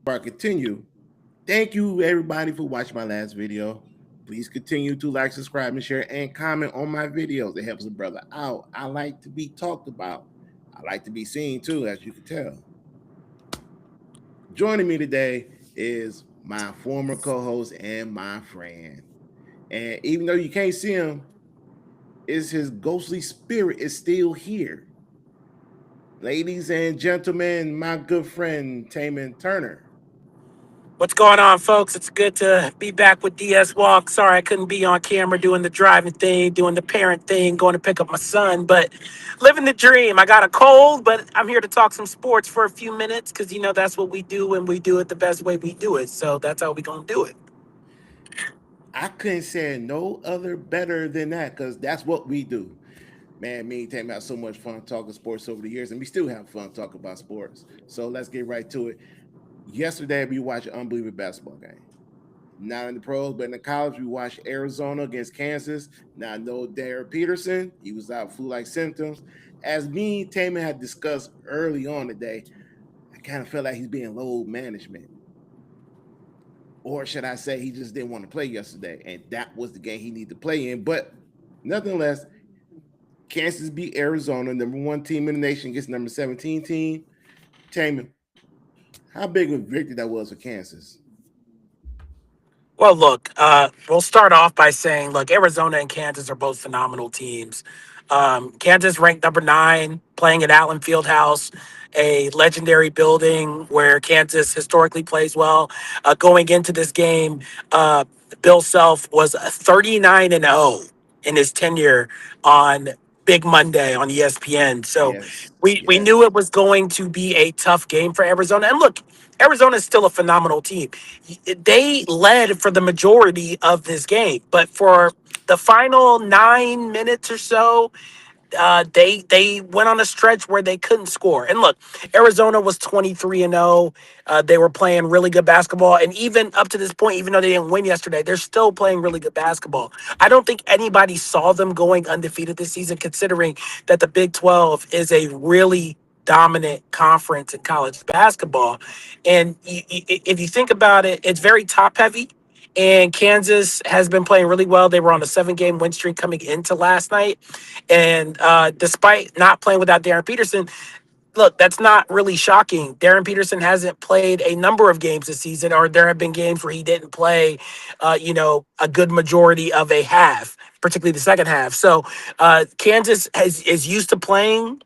Before I continue, thank you everybody for watching my last video. Please continue to like, subscribe, and share, and comment on my videos. It helps a brother out. I like to be talked about. I like to be seen too, as you can tell. Joining me today is my former co-host and my friend. And even though you can't see him, is his ghostly spirit is still here. Ladies and gentlemen, my good friend Taman Turner. What's going on, folks? It's good to be back with DS Walk. Sorry I couldn't be on camera doing the driving thing, doing the parent thing, going to pick up my son, but living the dream. I got a cold, but I'm here to talk some sports for a few minutes because, that's what we do when we do it the best way we do it. So that's how we going to do it. I couldn't say no other better than that because that's what we do. Man, me and Tam had so much fun talking sports over the years, and we still have fun talking about sports. So let's get right to it. Yesterday, we watched an unbelievable basketball game. Not in the pros, but in the college, we watched Arizona against Kansas. Now, I know Darren Peterson, he was out flu-like symptoms. As me and Taman had discussed early on today, I kind of felt like he's being load management. Or should I say he just didn't want to play yesterday, and that was the game he needed to play in. But nonetheless, Kansas beat Arizona, number one team in the nation against number 17 team. Taman, how big of a victory that was for Kansas? Well, look, we'll start off by saying, look, Arizona and Kansas are both phenomenal teams. Kansas ranked number 9, playing at Allen Fieldhouse, a legendary building where Kansas historically plays well. Going into this game, uh, Bill Self was 39-0 in his tenure on Big Monday on ESPN. So Yes, we knew yes. it was going to be a tough game for Arizona. And look, Arizona is still a phenomenal team. They led for the majority of this game, but for the final 9 minutes or so, they went on a stretch where they couldn't score. And look, Arizona was 23-0. They were playing really good basketball, and even up to this point, even though they didn't win yesterday, they're still playing really good basketball. I don't think anybody saw them going undefeated this season, considering that the Big 12 is a really dominant conference in college basketball. And if you think about it, it's very top heavy. And Kansas has been playing really well. They were on a 7-game win streak coming into last night. And despite not playing without Darren Peterson, look, that's not really shocking. Darren Peterson hasn't played a number of games this season, or there have been games where he didn't play, a good majority of a half, particularly the second half. So Kansas is used to playing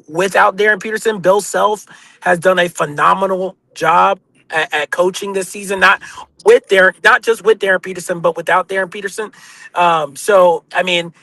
without Darren Peterson. Bill Self has done a phenomenal job at coaching this season, not just with Darren Peterson, but without Darren Peterson. So I mean,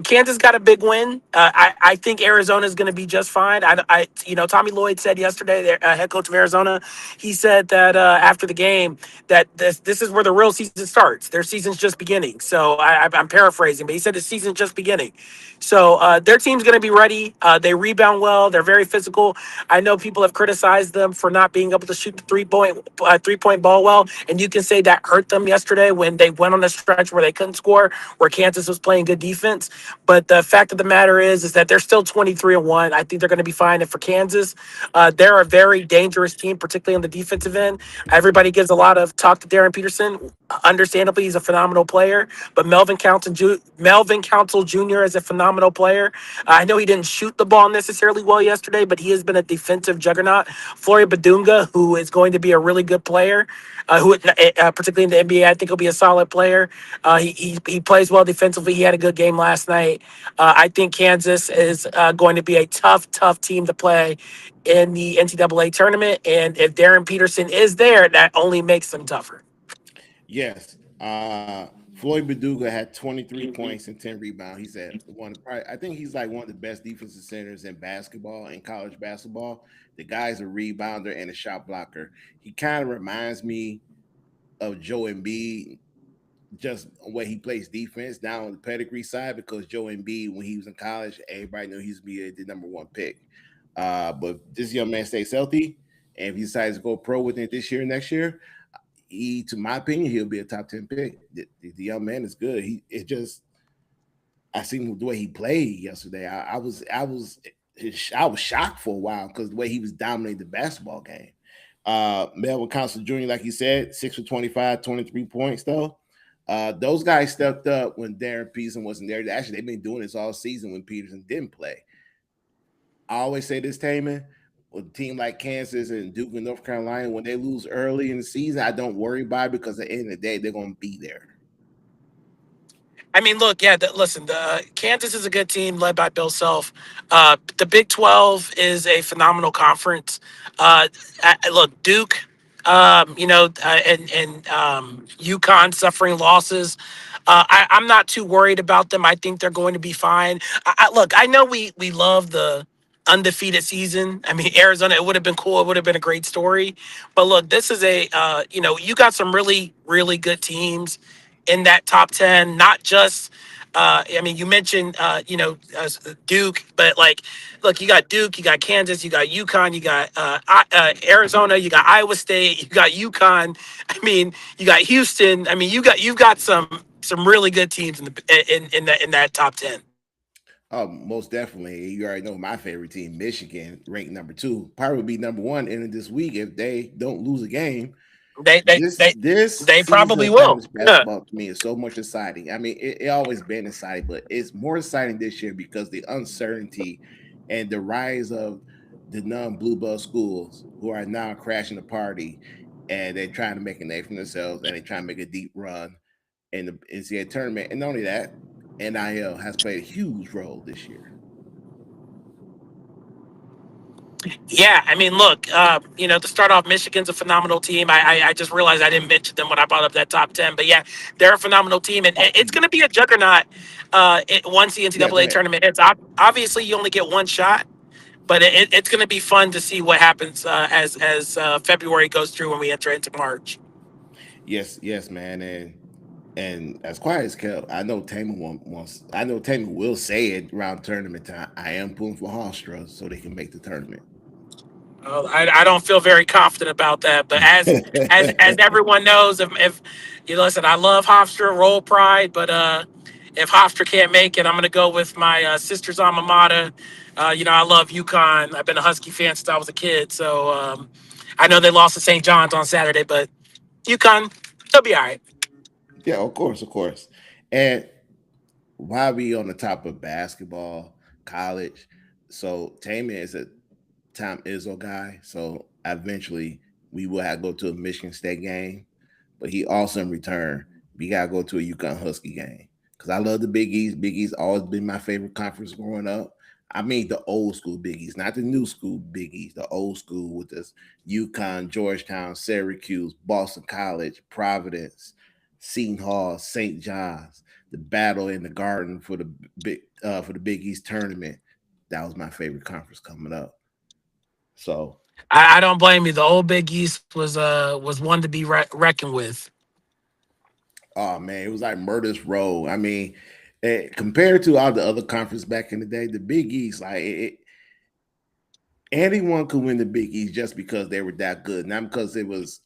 Kansas got a big win. I think Arizona is going to be just fine. Tommy Lloyd said yesterday, the head coach of Arizona, he said that after the game that this is where the real season starts. Their season's just beginning. So I'm paraphrasing, but he said the season's just beginning. So their team's going to be ready. They rebound well. They're very physical. I know people have criticized them for not being able to shoot the 3-point ball well, and you can say that hurt them yesterday when they went on a stretch where they couldn't score, where Kansas was playing good defense. But the fact of the matter is that they're still 23-1. I think they're going to be fine. And for Kansas, they're a very dangerous team, particularly on the defensive end. Everybody gives a lot of talk to Darren Peterson. Understandably, he's a phenomenal player, but Melvin Council Jr. is a phenomenal player. I know he didn't shoot the ball necessarily well yesterday, but he has been a defensive juggernaut. Flory Badunga, who is going to be a really good player, particularly in the NBA, I think he'll be a solid player. He plays well defensively. He had a good game last night. I think Kansas is going to be a tough team to play in the NCAA tournament. And if Darren Peterson is there, that only makes them tougher. Yes. Floyd Beduga had 23 points and 10 rebounds. He said I think he's like one of the best defensive centers in basketball, in college basketball. The guy's a rebounder and a shot blocker. He kind of reminds me of Joe Embiid, just where he plays defense down on the pedigree side, because Joe Embiid, when he was in college, everybody knew he was be the number one pick. But this young man stays healthy, and if he decides to go pro with it this year, next year, to my opinion, he'll be a top 10 pick. The young man is good. I seen the way he played yesterday. I was shocked for a while because the way he was dominating the basketball game. Melvin Council Jr., like you said, 6 for 25, 23 points though. Those guys stepped up when Darren Peterson wasn't there. Actually, they've been doing this all season when Peterson didn't play. I always say this, Taman, with a team like Kansas and Duke and North Carolina, when they lose early in the season, I don't worry about it because at the end of the day, they're going to be there. I mean, look, yeah. Listen, Kansas is a good team led by Bill Self. The Big 12 is a phenomenal conference. Look, Duke, and UConn suffering losses. I'm not too worried about them. I think they're going to be fine. Look, I know we love the undefeated season. I mean, Arizona, it would have been cool. It would have been a great story. But look, this is you got some really, really good teams in that top 10, not just I mean, you mentioned Duke, but like, look, you got Duke, you got Kansas, you got UConn, you got Arizona, you got Iowa State, you got UConn. I mean, you got Houston. I mean, you've got some really good teams in that top 10. Oh, most definitely. You already know my favorite team, Michigan, ranked number 2. Probably would be number 1 in this week if they don't lose a game. They they This they this they season probably of will. college Yeah. basketball to me is so much exciting. I mean, it always been exciting, but it's more exciting this year because the uncertainty and the rise of the non-blue ball schools who are now crashing the party, and they're trying to make a name for themselves, and they're trying to make a deep run in the NCAA tournament. And not only that, NIL has played a huge role this year. Yeah, I mean, look, to start off, Michigan's a phenomenal team. I just realized I didn't mention them when I brought up that top 10, but yeah, they're a phenomenal team, and it's going to be a juggernaut once the Yeah, go NCAA ahead. tournament hits. Obviously, you only get one shot, but it's going to be fun to see what happens as February goes through when we enter into March. Yes, yes, man, and as quiet as kept, I know Tamer wants. I know Tamer will say it around tournament time. I am pulling for Hofstra so they can make the tournament. I don't feel very confident about that, but as everyone knows, if you listen, I love Hofstra, Roll Pride, but if Hofstra can't make it, I'm going to go with my sister's alma mater. I love UConn. I've been a Husky fan since I was a kid, so I know they lost to St. John's on Saturday, but UConn, they'll be all right. Yeah, of course, of course. And while we on the top of basketball, college, so Tamer is a Tom Izzo guy. So eventually we will have to go to a Michigan State game, but he also in return we gotta go to a UConn Husky game because I love the Big East. Big East always been my favorite conference growing up. I mean the old school Big East, not the new school Big East, the old school with this UConn, Georgetown, Syracuse, Boston College, Providence, Seton Hall, St. John's, the battle in the Garden for the Big East tournament. That was my favorite conference coming up. So, I don't blame you. The old Big East was one to be reckoned with. oh man, it was like Murder's Row. I mean, compared to all the other conferences back in the day, the Big East, anyone could win the Big East just because they were that good, not because it was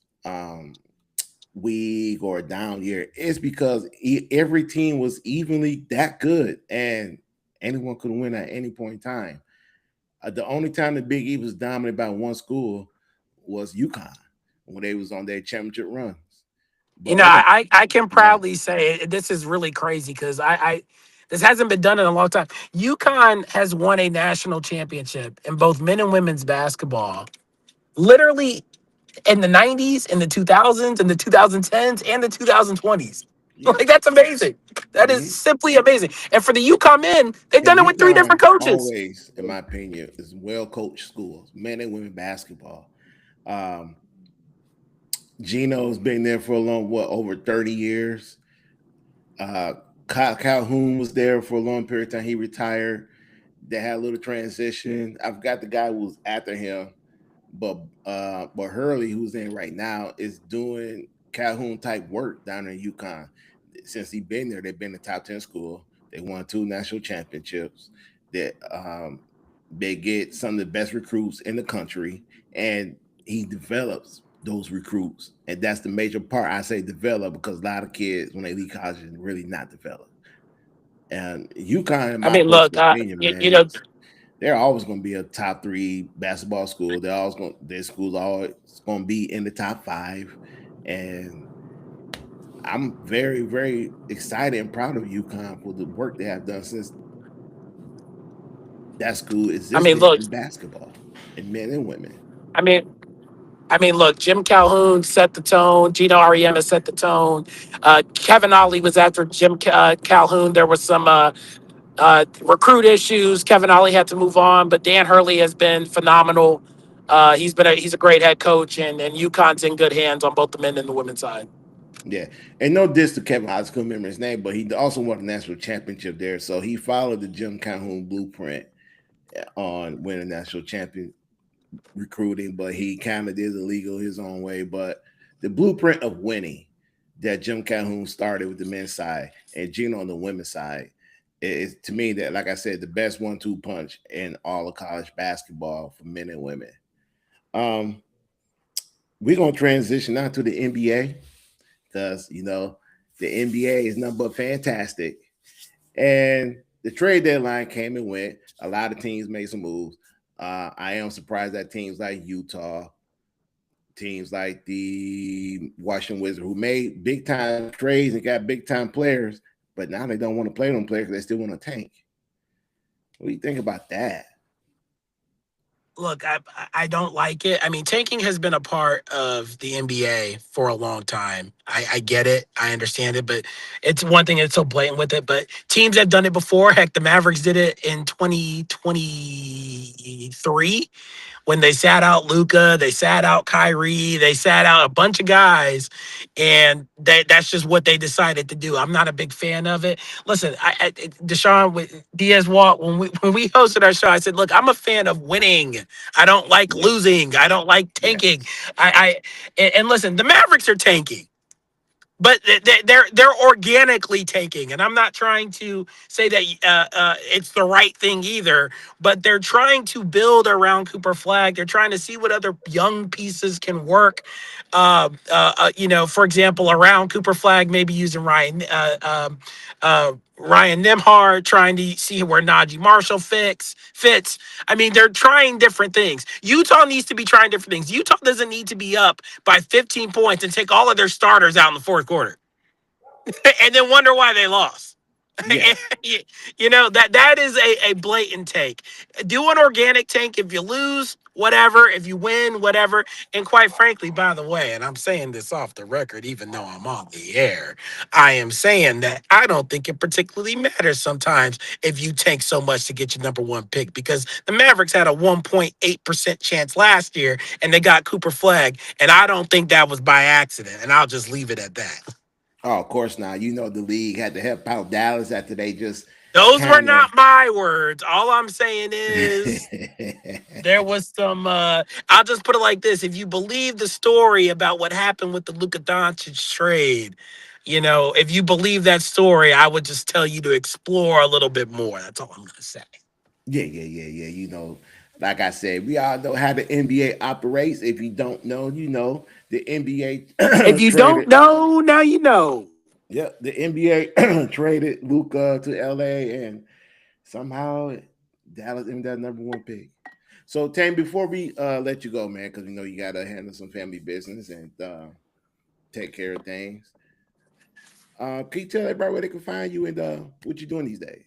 weak or a down year. It's because every team was evenly that good, and anyone could win at any point in time. The only time the Big East was dominated by one school was UConn when they was on their championship runs. But other, I can you know, proudly say this is really crazy because I this hasn't been done in a long time. UConn has won a national championship in both men and women's basketball, literally in the 90s, in the 2000s, in the 2010s, and the 2020s. yeah. Like that's amazing. That is Hmm. simply amazing. And for the UConn men, they've And done it with three UConn different coaches. always, in my opinion, is well coached schools, men and women basketball. Um, Gino's been there for a long, what, over 30 years. Uh, Calhoun was there for a long period of time. He retired. They had a little transition. I forgot the guy who was after him, but Hurley, who's in right now, is doing Calhoun type work down in UConn. Since he's been there, they've been the top 10 school. They won 2 national championships. That they get some of the best recruits in the country, and he develops those recruits, and that's the major part. I say develop because a lot of kids when they leave college really not developed. And UConn, in I my mean, look, personal opinion, man, you know, is. they're always going to be a top three basketball school. Their school's always going to be in the top five, and I'm very, very excited and proud of UConn for the work they have done since that school I mean, existed look, in basketball, and men and women. I mean, look, Jim Calhoun set the tone. Gino Ariema set the tone. Kevin Ollie was after Calhoun. There was some recruit issues. Kevin Ollie had to move on, but Dan Hurley has been phenomenal. He's a great head coach, and UConn's in good hands on both the men and the women's side. Yeah, and no diss to Kevin Hodges, couldn't remember his name, but he also won a national championship there. So he followed the Jim Calhoun blueprint on winning national champion recruiting, but he kind of did the legal his own way. But the blueprint of winning that Jim Calhoun started with the men's side and Gino on the women's side is to me that, like I said, the best 1-2 punch in all of college basketball for men and women. Um, we're gonna transition now to the NBA because the NBA is nothing but fantastic. And the trade deadline came and went. A lot of teams made some moves. I am surprised that teams like Utah, teams like the Washington Wizards, who made big time trades and got big time players, but now they don't want to play them players because they still want to tank. What do you think about that? Look, I don't like it. I mean, tanking has been a part of the NBA for a long time. I get it. I understand it, but it's one thing that's so blatant with it. But teams have done it before. Heck, the Mavericks did it in 2023 when they sat out Luca, they sat out Kyrie, they sat out a bunch of guys, and that's just what they decided to do. I'm not a big fan of it. Listen, Deshaun with Diaz Walt, when we hosted our show, I said, look, I'm a fan of winning. I don't like Yeah. losing. I don't like tanking. Yes. And listen, the Mavericks are tanking, but they're organically tanking, and I'm not trying to say that it's the right thing either. But they're trying to build around Cooper Flag. They're trying to see what other young pieces can work. For example, around Cooper Flag, maybe using Ryan Nimhard, trying to see where Najee Marshall fits. I mean, they're trying different things. Utah needs to be trying different things. Utah doesn't need to be up by 15 points and take all of their starters out in the fourth quarter and then wonder why they lost. Yeah. That is a blatant take. Do an organic tank. If you lose, whatever. If you win, whatever. And quite frankly, by the way, and I'm saying this off the record, even though I'm on the air, I am saying that I don't think it particularly matters sometimes if you tank so much to get your number one pick, because the Mavericks had a 1.8% chance last year and they got Cooper Flag. And I don't think that was by accident. And I'll just leave it at that. Oh, of course not. The league had to help out Dallas after they just Those were kind of. not my words. All I'm saying is there was some. I'll just put it like this: if you believe the story about what happened with the Luka Doncic trade, if you believe that story, I would just tell you to explore a little bit more. That's all I'm gonna say. Yeah, yeah, yeah, yeah. Like I said, we all know how the NBA operates. If you don't know, the If NBA you don't traded. know, now you know. Yeah, the NBA traded Luca to LA, and somehow Dallas ended that number one pick. So, Tane, before we let you go, man, because we know you got to handle some family business and take care of things. Can you tell everybody where they can find you and what you're doing these days?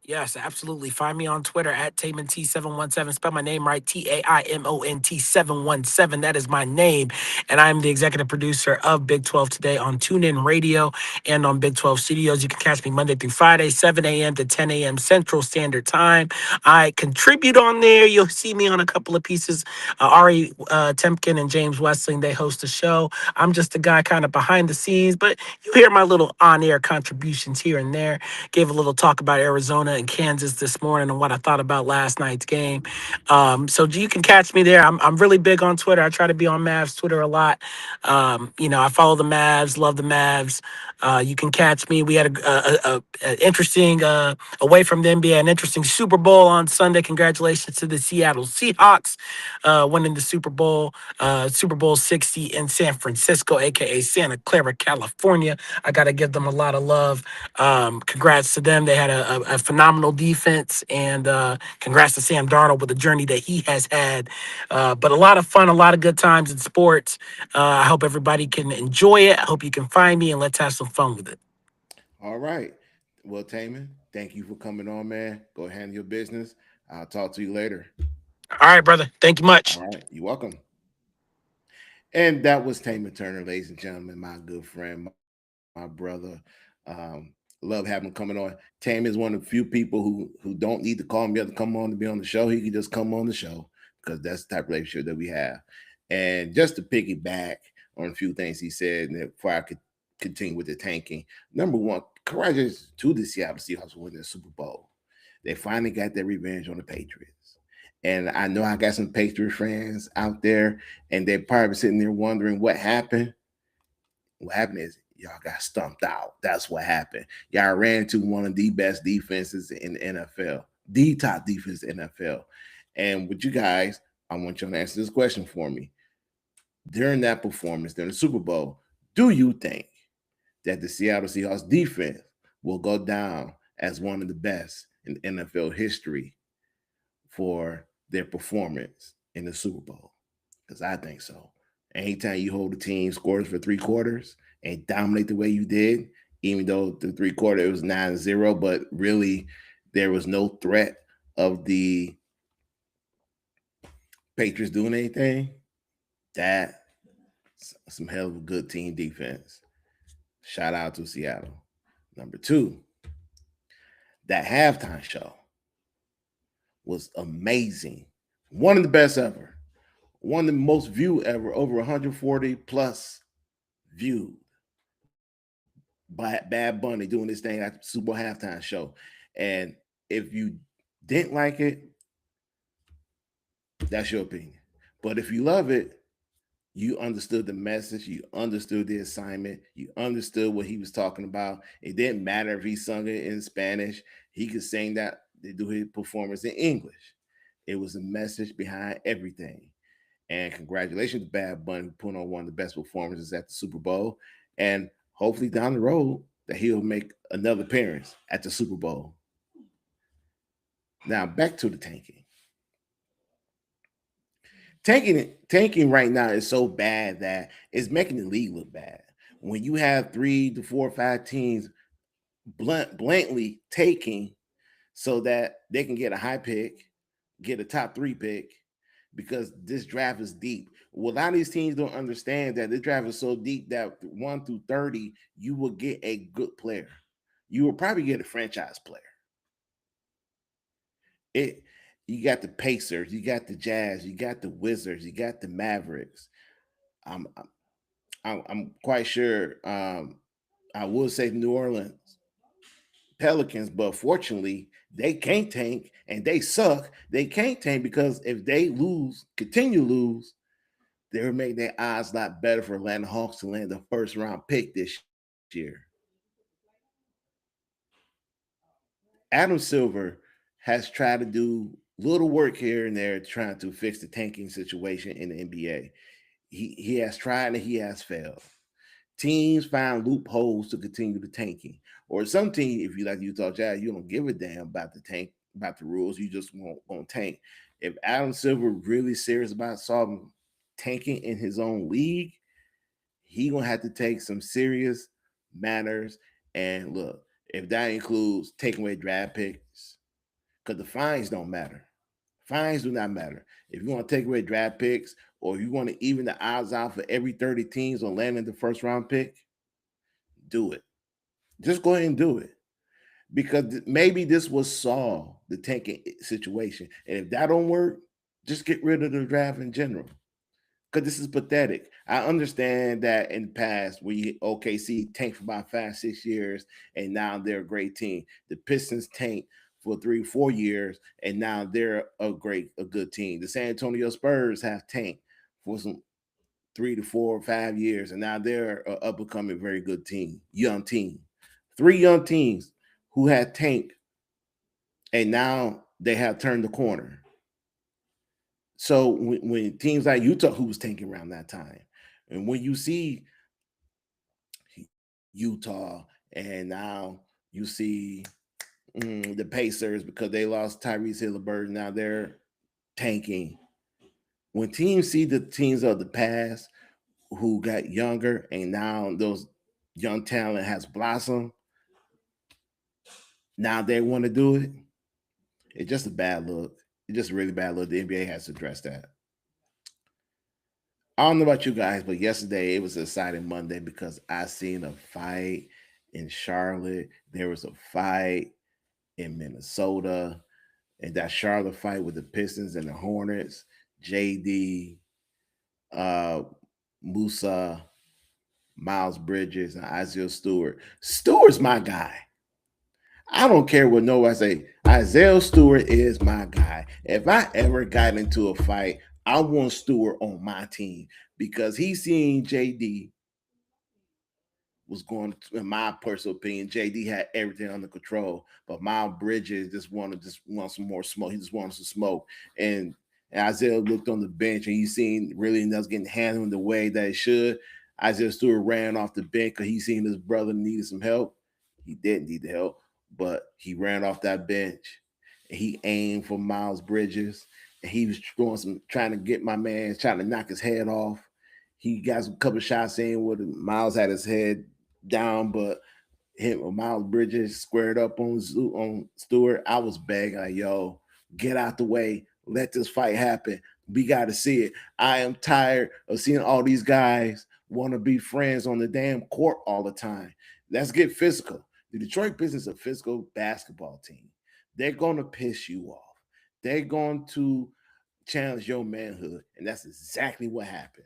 Yes, absolutely. Find me on Twitter at TamonT717. Spell my name right, TAIMONT717. That is my name. And I'm the executive producer of Big 12 Today on TuneIn Radio and on Big 12 Studios. You can catch me Monday through Friday, 7 a.m. to 10 a.m. Central Standard Time. I contribute on there. You'll see me on a couple of pieces. Ari Temkin and James Westling, they host the show. I'm just a guy kind of behind the scenes, but you hear my little on-air contributions here and there. Gave a little talk about Arizona and Kansas this morning and what I thought about last night's game. So you can catch me there. I'm really big on Twitter. I try to be on Mavs Twitter a lot. I follow the Mavs, love the Mavs. You can catch me. We had a interesting away from the NBA, an interesting Super Bowl on Sunday. Congratulations to the Seattle Seahawks winning the Super Bowl 60 in San Francisco, aka Santa Clara, California. I got to give them a lot of love. Congrats to them. They had a phenomenal phenomenal defense, and congrats to Sam Darnold with the journey that he has had. But a lot of fun, a lot of good times in sports. I hope everybody can enjoy it. I hope you can find me, and let's have some fun with it. All right. Well, Taman, thank you for coming on, man. Go handle your business. I'll talk to you later. All right, brother. Thank you All much. right. You're welcome. And that was Taman Turner, ladies and gentlemen, my good friend, my brother. Um, love having him coming on. Tam is one of the few people who don't need to call me up to come on to be on the show. He can just come on the show because that's the type of relationship that we have. And just to piggyback on a few things he said, and before I could continue with the tanking, number one, congratulations to the Seattle Seahawks for winning the Super Bowl. They finally got their revenge on the Patriots. And I know I got some Patriot fans out there, and they're probably sitting there wondering what happened. What happened is y'all got stumped out. That's what happened. Y'all ran into one of the best defenses in the NFL, the top defense in the NFL. And with you guys, I want you to answer this question for me. During that performance, during the Super Bowl, do you think that the Seattle Seahawks defense will go down as one of the best in NFL history for their performance in the Super Bowl? Because I think so. Anytime you hold a team scores for 3 quarters and dominate the way you did, even though the 3 quarter it was 9-0, but really there was no threat of the Patriots doing anything, that's some hell of a good team defense. Shout out to Seattle. Number two, that halftime show was amazing. One of the best ever. One of the most viewed ever, over 140 plus viewed by Bad Bunny doing this thing at the Super Bowl halftime show. And if you didn't like it, that's your opinion. But if you love it, you understood the message, you understood the assignment, you understood what he was talking about. It didn't matter if he sung it in Spanish, he could sing that to do his performance in English. It was a message behind everything. And congratulations to Bad Bunny putting on one of the best performances at the Super Bowl. And hopefully down the road that he'll make another appearance at the Super Bowl. Now back to the tanking. Tanking right now is so bad that it's making the league look bad. When you have 3 to 4 or 5 teams bluntly taking so that they can get a high pick, get a top 3 pick, because this draft is deep. Well, a lot of these teams don't understand that this draft is so deep that 1 through 30, you will get a good player. You will probably get a franchise player. It You got the Pacers, you got the Jazz, you got the Wizards, you got the Mavericks. I'm I'm quite sure. I will say New Orleans Pelicans, but fortunately they can't tank and they suck. They can't tank because if they lose, continue to lose, they'll make their odds a lot better for Atlanta Hawks to land the first round pick this year. Adam Silver has tried to do little work here and there trying to fix the tanking situation in the NBA. He has tried and he has failed. Teams find loopholes to continue the tanking. Or some team, if you like Utah Jazz, you don't give a damn about the tank, about the rules. You just won't tank. If Adam Silver really serious about solving tanking in his own league, he gonna have to take some serious matters. And look, if that includes taking away draft picks, because the fines don't matter. Fines do not matter. If you want to take away draft picks or you want to even the odds out for every 30 teams on landing the first round pick, do it. Just go ahead and do it. Because maybe this will solve the tanking situation. And if that don't work, just get rid of the draft in general. Because this is pathetic. I understand that in the past, we OKC tanked for about 5, 6 years, and now they're a great team. The Pistons tanked for 3, 4 years, and now they're a good team. The San Antonio Spurs have tanked for some 3 to 4 or 5 years, and now they're a up and coming very good team, young team. 3 young teams who had tanked, and now they have turned the corner. So when teams like Utah, who was tanking around that time, and when you see Utah, and now you see The Pacers, because they lost Tyrese Haliburton. Now they're tanking. When teams see the teams of the past who got younger and now those young talent has blossomed, now they want to do it. It's just a bad look. It's just a really bad look. The NBA has to address that. I don't know about you guys, but yesterday it was an exciting Monday because I seen a fight in Charlotte. There was a fight in Minnesota, and that Charlotte fight with the Pistons and the Hornets. JD, uh, Musa, Miles Bridges, and Isaiah Stewart. Stewart's my guy. I don't care what nobody say. Isaiah Stewart is my guy. If I ever got into a fight, I want Stewart on my team because he's seen JD was going to, in my personal opinion, JD had everything under control. But Miles Bridges just want some more smoke. He just wants to smoke. And Isaiah looked on the bench and he seen really that's getting handled the way that it should. Isaiah Stewart ran off the bench because he seen his brother needed some help. He didn't need the help, but he ran off that bench and he aimed for Miles Bridges. And he was trying to get my man, trying to knock his head off. He got a couple shots in where Miles had his head down, but Miles Bridges squared up on Stewart. I was begging, like, yo, get out the way. Let this fight happen. We got to see it. I am tired of seeing all these guys want to be friends on the damn court all the time. Let's get physical. The Detroit Pistons is a physical basketball team. They're going to piss you off. They're going to challenge your manhood, and that's exactly what happened.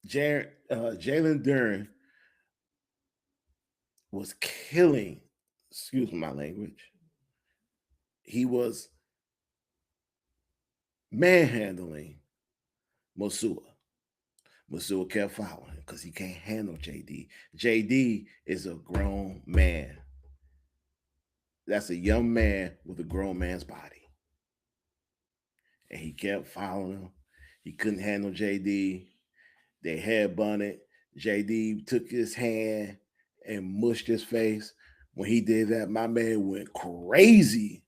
Jalen Duren was killing, excuse my language, he was manhandling Masua. Masua kept following him because he can't handle JD. JD is a grown man. That's a young man with a grown man's body. And he kept following him. He couldn't handle JD. They headbutted. JD took his hand and mushed his face. When he did that, my man went crazy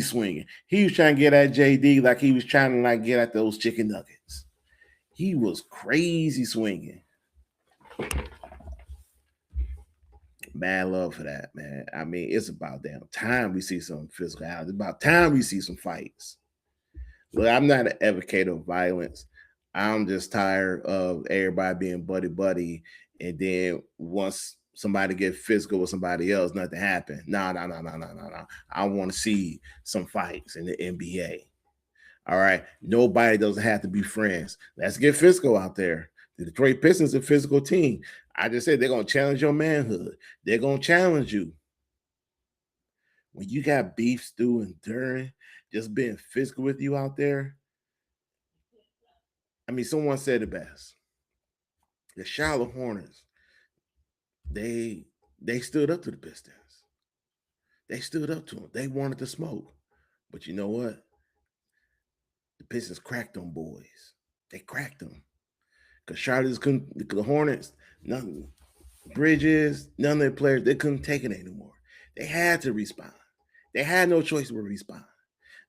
swinging. He was trying to get at JD like he was trying to get at those chicken nuggets. He was crazy swinging. Mad love for that, man. I mean, it's about damn time we see some physicality. It's about time we see some fights. Look, I'm not an advocate of violence. I'm just tired of everybody being buddy, and then once somebody get physical with somebody else, nothing happen. No. I want to see some fights in the NBA. All right. Nobody doesn't have to be friends. Let's get physical out there. The Detroit Pistons are a physical team. I just said they're going to challenge your manhood. They're going to challenge you. When you got beef, Stu, and Duren just being physical with you out there, I mean, someone said it best. The Charlotte Hornets, they stood up to the Pistons. They stood up to them. They wanted to smoke. But you know what? The Pistons cracked them boys. They cracked them. Because Charlotte's couldn't, the Hornets, none Bridges, none of their players, they couldn't take it anymore. They had to respond. They had no choice but to respond.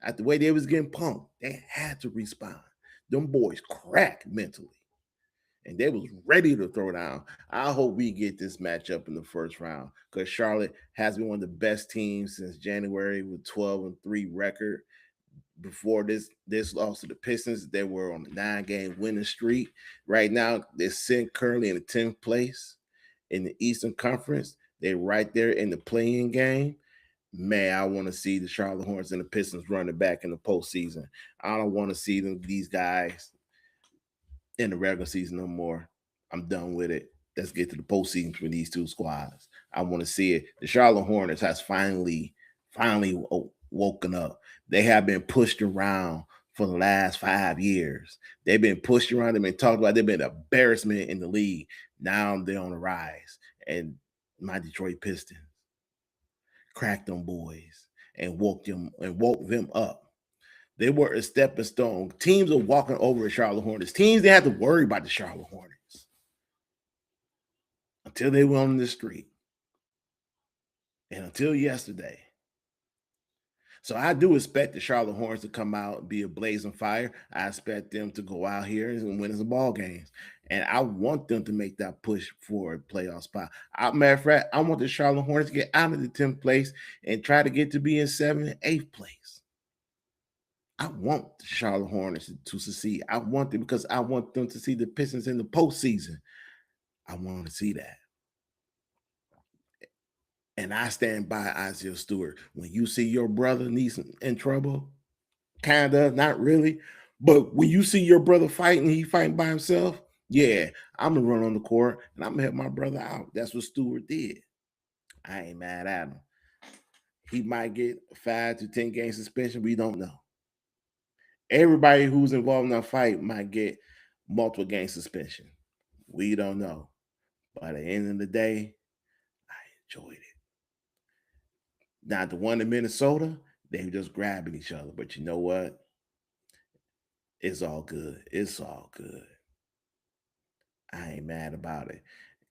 At the way they was getting punked, they had to respond. Them boys cracked mentally. And they was ready to throw down. I hope we get this matchup in the first round because Charlotte has been one of the best teams since January with 12-3 record. Before this loss to the Pistons, they were on a 9-game winning streak. Right now, they're sitting currently in the 10th place in the Eastern Conference. They're right there in the playing game. Man, I want to see the Charlotte Hornets and the Pistons running back in the postseason. I don't want to see these guys in the regular season no more. I'm done with it. Let's get to the postseason for these two squads. I want to see it. The Charlotte Hornets has finally woken up. They have been pushed around for the last 5 years. They've been pushed around. They've been talked about. They've been an embarrassment in the league. Now they're on the rise. And my Detroit Pistons cracked them boys and woke them up. They were a stepping stone. Teams are walking over the Charlotte Hornets. Teams didn't have to worry about the Charlotte Hornets until they went on the street. And until yesterday. So I do expect the Charlotte Hornets to come out and be a blazing fire. I expect them to go out here and win some ball games. And I want them to make that push for a playoff spot. Matter of fact, I want the Charlotte Hornets to get out of the 10th place and try to get to be in 7th and 8th place. I want the Charlotte Hornets to succeed. I want them because I want them to see the Pistons in the postseason. I want to see that. And I stand by Isaiah Stewart. When you see your brother needs in trouble, kind of, not really, but when you see your brother fighting, he fighting by himself, yeah, I'm gonna run on the court and I'm gonna help my brother out. That's what Stewart did. I ain't mad at him. He might get 5 to 10 game suspension. We don't know. Everybody who's involved in that fight might get multiple game suspension. We don't know. But at the end of the day, I enjoyed it. Now, the one in Minnesota, they were just grabbing each other. But you know what? It's all good. It's all good. I ain't mad about it.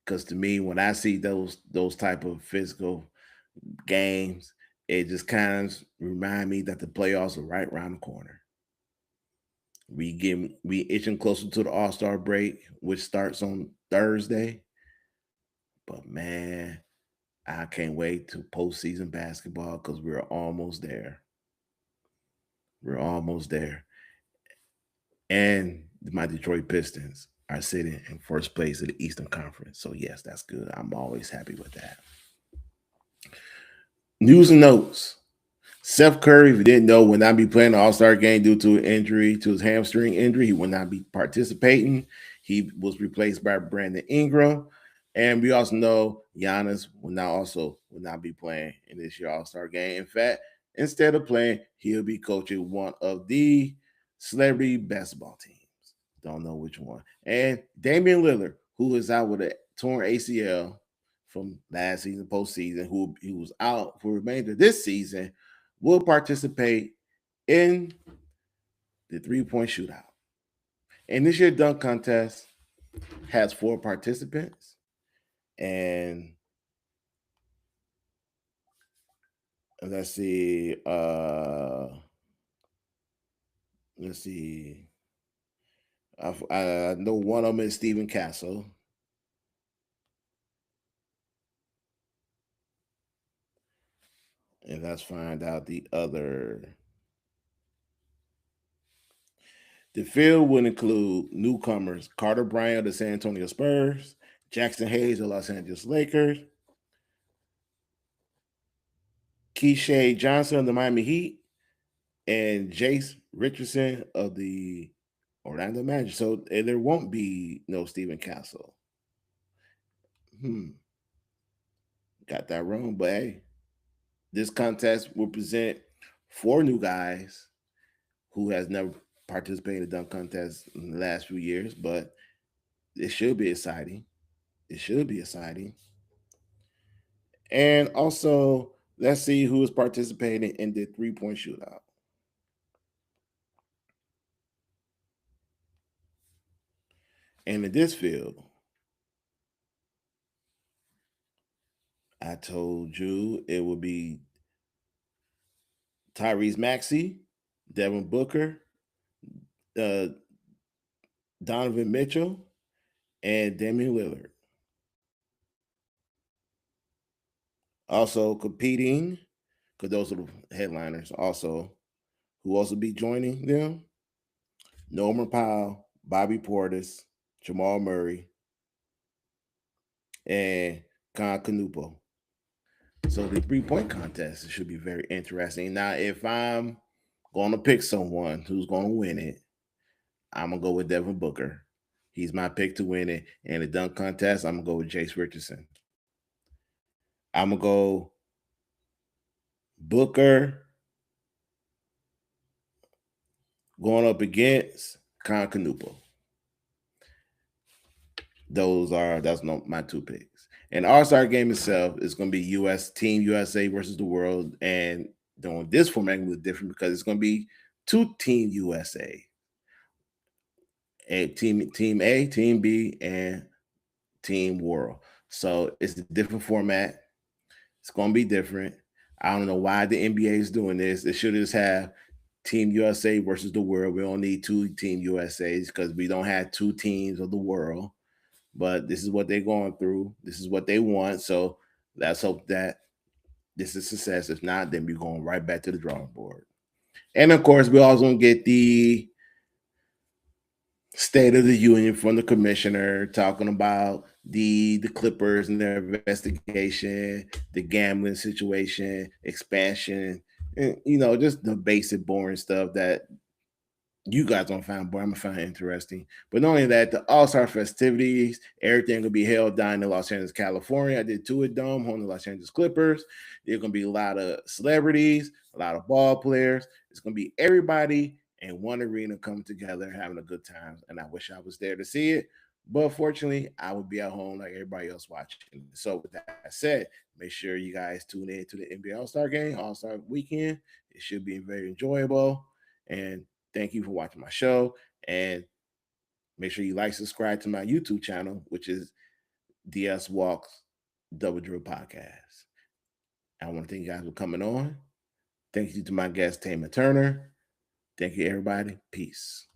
Because to me, when I see those type of physical games, it just kind of remind me that the playoffs are right around the corner. We itching closer to the All-Star break, which starts on Thursday. But man, I can't wait to postseason basketball because we're almost there. We're almost there. And my Detroit Pistons are sitting in first place of the Eastern Conference. So yes, that's good. I'm always happy with that. News and notes. Seth Curry, if you didn't know, will not be playing the All-Star game due to an injury, to his hamstring injury. He will not be participating. He was replaced by Brandon Ingram. And we also know Giannis will not be playing in this year All-Star game. In fact, instead of playing, he'll be coaching one of the celebrity basketball teams. Don't know which one. And Damian Lillard, who is out with a torn ACL from last season, postseason, who was out for the remainder of this season, will participate in the 3-point shootout. And this year's dunk contest has 4 participants. And let's see. I know one of them is Stephen Castle. And let's find out the other. The field would include newcomers Carter Bryant of the San Antonio Spurs, Jackson Hayes of Los Angeles Lakers, Keisha Johnson of the Miami Heat, and Jace Richardson of the Orlando Magic. So there won't be no Stephen Castle. Got that wrong, but hey, this contest will present 4 new guys who has never participated in the dunk contest in the last few years, but it should be exciting. It should be exciting. And also, let's see who is participating in the 3-point shootout. And in this field, I told you it would be Tyrese Maxey, Devin Booker, Donovan Mitchell, and Damian Lillard. Also competing, because those are the headliners also, who also be joining them, Norman Powell, Bobby Portis, Jamal Murray, and Con Canupo. So the 3-point contest should be very interesting. Now, if I'm going to pick someone who's going to win it, I'm going to go with Devin Booker. He's my pick to win it. And the dunk contest, I'm going to go with Jace Richardson. I'm going to go Booker going up against Con Canupo. That's not my 2 picks. And the All-Star game itself is going to be Team USA versus the world. And doing this format will be different because it's going to be 2 Team USA. Team A, Team B, and Team World. So it's a different format. It's gonna be different. I don't know why the NBA is doing this. They should just have Team USA versus the world. We don't need two Team USAs because we don't have two teams of the world. But this is what they're going through. This is what they want. So let's hope that this is success. If not, then we're going right back to the drawing board. And of course, we also gonna get the State of the Union from the commissioner talking about the Clippers and their investigation, the gambling situation, expansion, and just the basic boring stuff that you guys don't find boring. I'm gonna find interesting. But not only that, the All-Star festivities, everything will be held down in Los Angeles, California. I did Tua Dome, home to Los Angeles Clippers. There's gonna be a lot of celebrities, a lot of ball players. It's gonna be everybody in one arena coming together, having a good time. And I wish I was there to see it. But fortunately, I would be at home like everybody else watching. So with that said, make sure you guys tune in to the NBA All-Star game, All-Star weekend. It should be very enjoyable. And thank you for watching my show. And make sure you like, subscribe to my YouTube channel, which is DS Walks Double Drill Podcast. I want to thank you guys for coming on. Thank you to my guest, Tama Turner. Thank you, everybody. Peace.